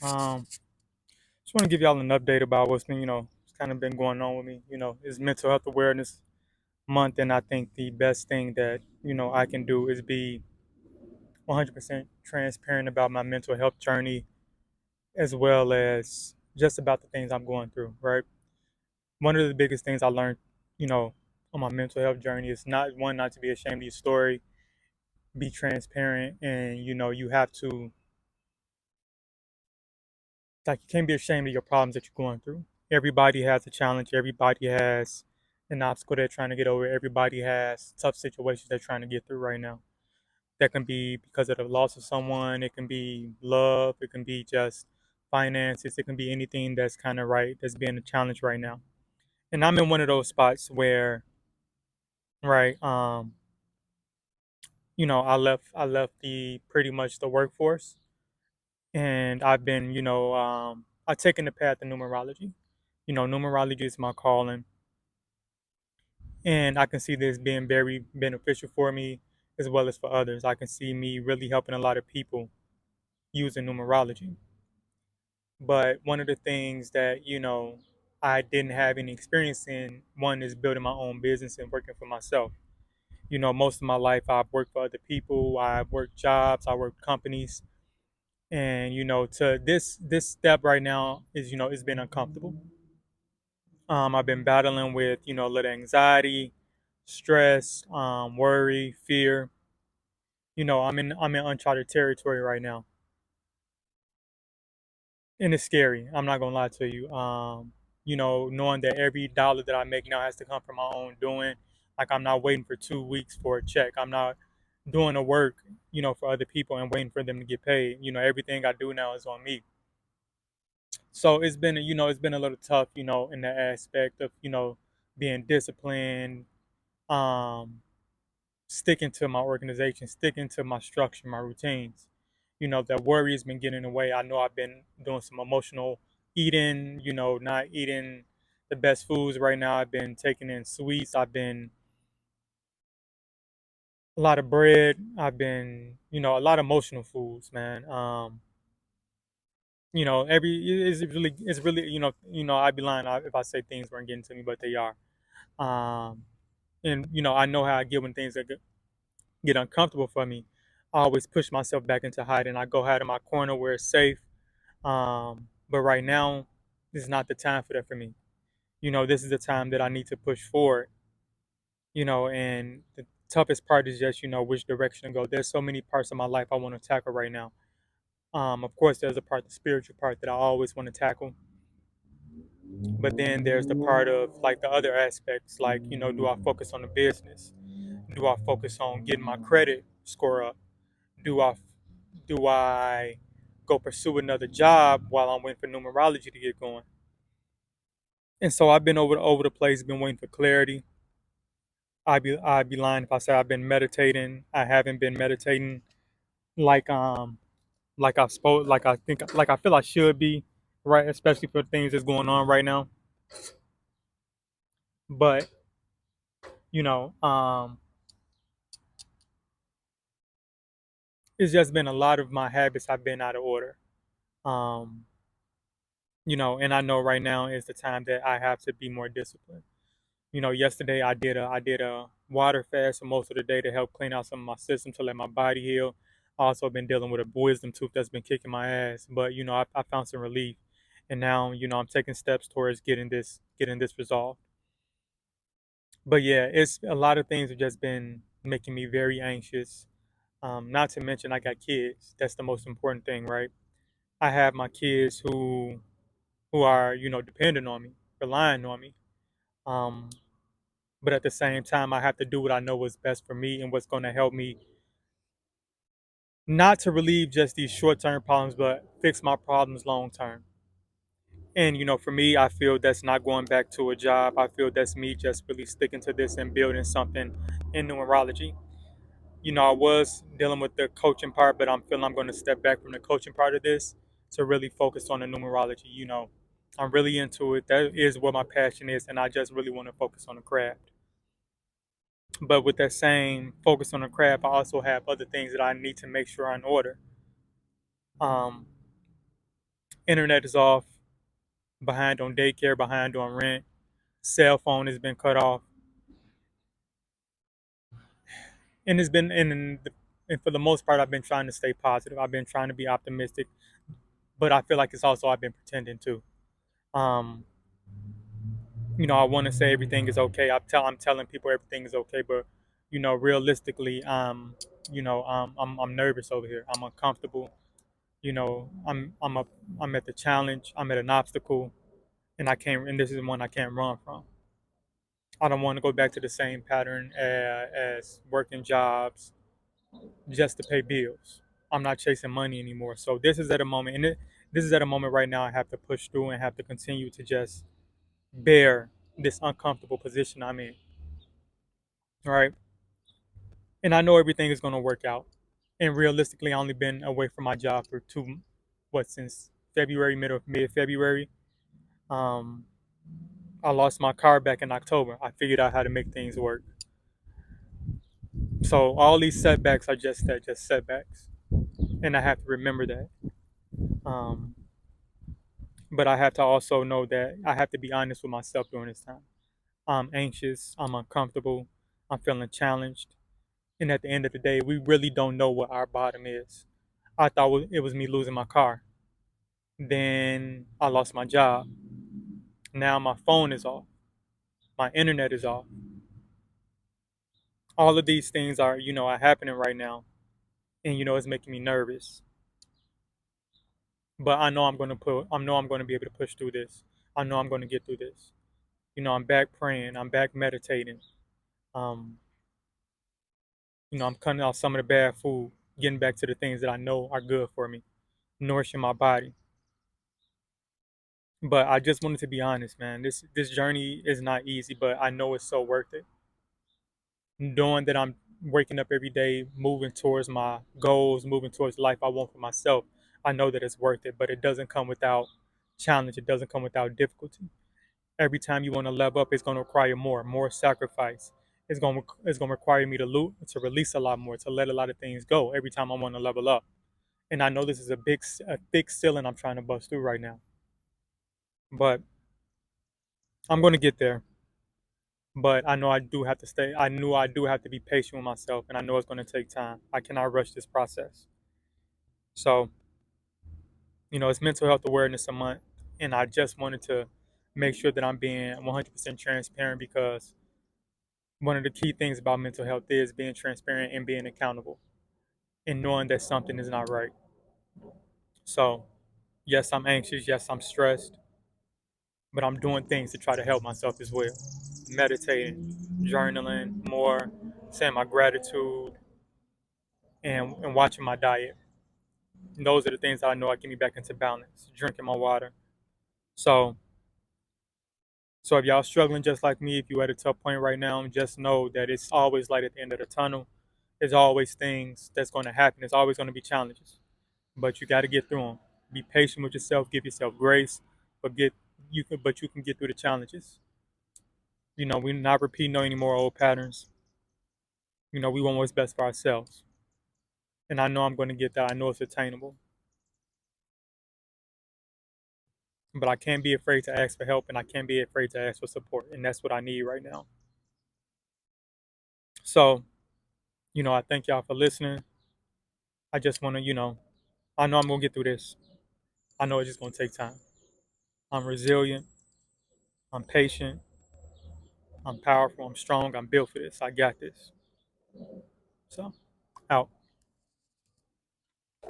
Just want to give y'all an update about what's been, it's kind of been going on with me. It's Mental Health Awareness Month, and I think the best thing that I can do is be 100% transparent about my mental health journey, as well as just about the things I'm going through. Right. One of the biggest things I learned, you know, on my mental health journey is not to be ashamed of your story, be transparent, and you have to, like, you can't be ashamed of your problems that you're going through. Everybody has a challenge. Everybody has an obstacle they're trying to get over. Everybody has tough situations they're trying to get through right now. That can be because of the loss of someone. It can be love. It can be just finances. It can be anything that's kind of right that's being a challenge right now. And I'm in one of those spots where, right, I left the pretty much the workforce, and I've been, I've taken the path of numerology. Numerology is my calling, and I can see this being very beneficial for me as well as for others. I can see me really helping a lot of people using numerology. But one of the things that I didn't have any experience in, one is building my own business and working for myself. Most of my life I've worked for other people. I've worked jobs. I worked companies, and to this step right now is it's been uncomfortable. I've been battling with a little anxiety, stress, worry, fear. I'm in uncharted territory right now, and it's scary. I'm not gonna lie to you. Knowing that every dollar that I make now has to come from my own doing. Like, I'm not waiting for 2 weeks for a check. I'm not doing the work, for other people and waiting for them to get paid. Everything I do now is on me. So it's been a little tough, in the aspect of being disciplined, um, sticking to my organization, sticking to my structure, my routines. That worry has been getting in the way. I know I've been doing some emotional eating, not eating the best foods right now. I've been taking in sweets. I've been a lot of bread. I've been, a lot of emotional foods, man. It's really, I'd be lying if I say things weren't getting to me, but they are. Um, and I know how I get when things get uncomfortable for me. I always push myself back into hiding. I go hide in my corner where it's safe. But right now, this is not the time for that for me. This is the time that I need to push forward. And the toughest part is just which direction to go. There's so many parts of my life I want to tackle right now. Of course, there's a part, the spiritual part, that I always want to tackle. But then there's the part of, like, the other aspects, like, do I focus on the business? Do I focus on getting my credit score up? Do I do I go pursue another job while I'm waiting for numerology to get going? And so I've been over the place, been waiting for clarity. I'd be lying if I say I've been meditating. I haven't been meditating like I feel I should be, right? Especially for things that's going on right now. But you know, um, it's just been a lot of my habits have been out of order. Um, and I know right now is the time that I have to be more disciplined. Yesterday I did a water fast for most of the day to help clean out some of my system to let my body heal. I also been dealing with a wisdom tooth that's been kicking my ass, but I found some relief, and now I'm taking steps towards getting this resolved. But yeah, it's a lot of things have just been making me very anxious. Not to mention I got kids. That's the most important thing, right? I have my kids who are dependent on me, relying on me. Um, but at the same time, I have to do what I know is best for me and what's going to help me, not to relieve just these short-term problems, but fix my problems long term. And for me, I feel that's not going back to a job. I feel that's me just really sticking to this and building something in numerology. I was dealing with the coaching part, but I'm feeling I'm going to step back from the coaching part of this to really focus on the numerology. I'm really into it. That is what my passion is, and I just really want to focus on the craft. But with that same focus on the craft, I also have other things that I need to make sure are in order. Um, Internet is off, behind on daycare, behind on rent, cell phone has been cut off, and it's been and for the most part, I've been trying to stay positive. I've been trying to be optimistic, but I feel like it's also I've been pretending to. Um, I want to say everything is okay. I'm telling people everything is okay, but realistically, I'm nervous over here. I'm uncomfortable. I'm at the challenge. I'm at an obstacle, and I can't. And this is one I can't run from. I don't want to go back to the same pattern as working jobs just to pay bills. I'm not chasing money anymore. So this is at a moment, this is at a moment right now. I have to push through and have to continue to just bear this uncomfortable position I'm in. All right, and I know everything is going to work out. And realistically, I only been away from my job for since February, mid February. Um, I lost my car back in October. I figured out how to make things work. So all these setbacks are just that, just setbacks, and I have to remember that. Um, but I have to also know that I have to be honest with myself during this time. I'm anxious. I'm uncomfortable. I'm feeling challenged. And at the end of the day, we really don't know what our bottom is. I thought it was me losing my car. Then I lost my job. Now my phone is off. My internet is off. All of these things are happening right now. And it's making me nervous. But I know I'm going to be able to push through this. I know I'm going to get through this. I'm back praying. I'm back meditating. Um, I'm cutting out some of the bad food, getting back to the things that I know are good for me, nourishing my body. But I just wanted to be honest, man. This journey is not easy, but I know it's so worth it. Knowing that I'm waking up every day, moving towards my goals, moving towards the life I want for myself, I know that it's worth it. But it doesn't come without challenge. It doesn't come without difficulty. Every time you want to level up, it's going to require more sacrifice. It's going to require me to release a lot more, to let a lot of things go. Every time I want to level up, and I know this is a thick ceiling I'm trying to bust through right now, but I'm going to get there. But I know I do have to stay. I knew I do have to be patient with myself, and I know it's going to take time. I cannot rush this process. So, it's Mental Health Awareness a month, and I just wanted to make sure that I'm being 100% transparent because one of the key things about mental health is being transparent and being accountable and knowing that something is not right. So, yes, I'm anxious. Yes, I'm stressed, but I'm doing things to try to help myself as well. Meditating, journaling more, saying my gratitude, and watching my diet. And those are the things that I know I get me back into balance. Drinking my water. So, so if y'all struggling just like me, if you're at a tough point right now, just know that it's always light at the end of the tunnel. There's always things that's going to happen. There's always going to be challenges, but you got to get through them. Be patient with yourself. Give yourself grace, but you can get through the challenges. We're not repeating no any more old patterns. We want what's best for ourselves, and I know I'm going to get that. I know it's attainable, but I can't be afraid to ask for help, and I can't be afraid to ask for support, and that's what I need right now. So, I thank y'all for listening. I just want to, I know I'm going to get through this. I know it's just going to take time. I'm resilient. I'm patient. I'm powerful. I'm strong. I'm built for this. I got this. So, out.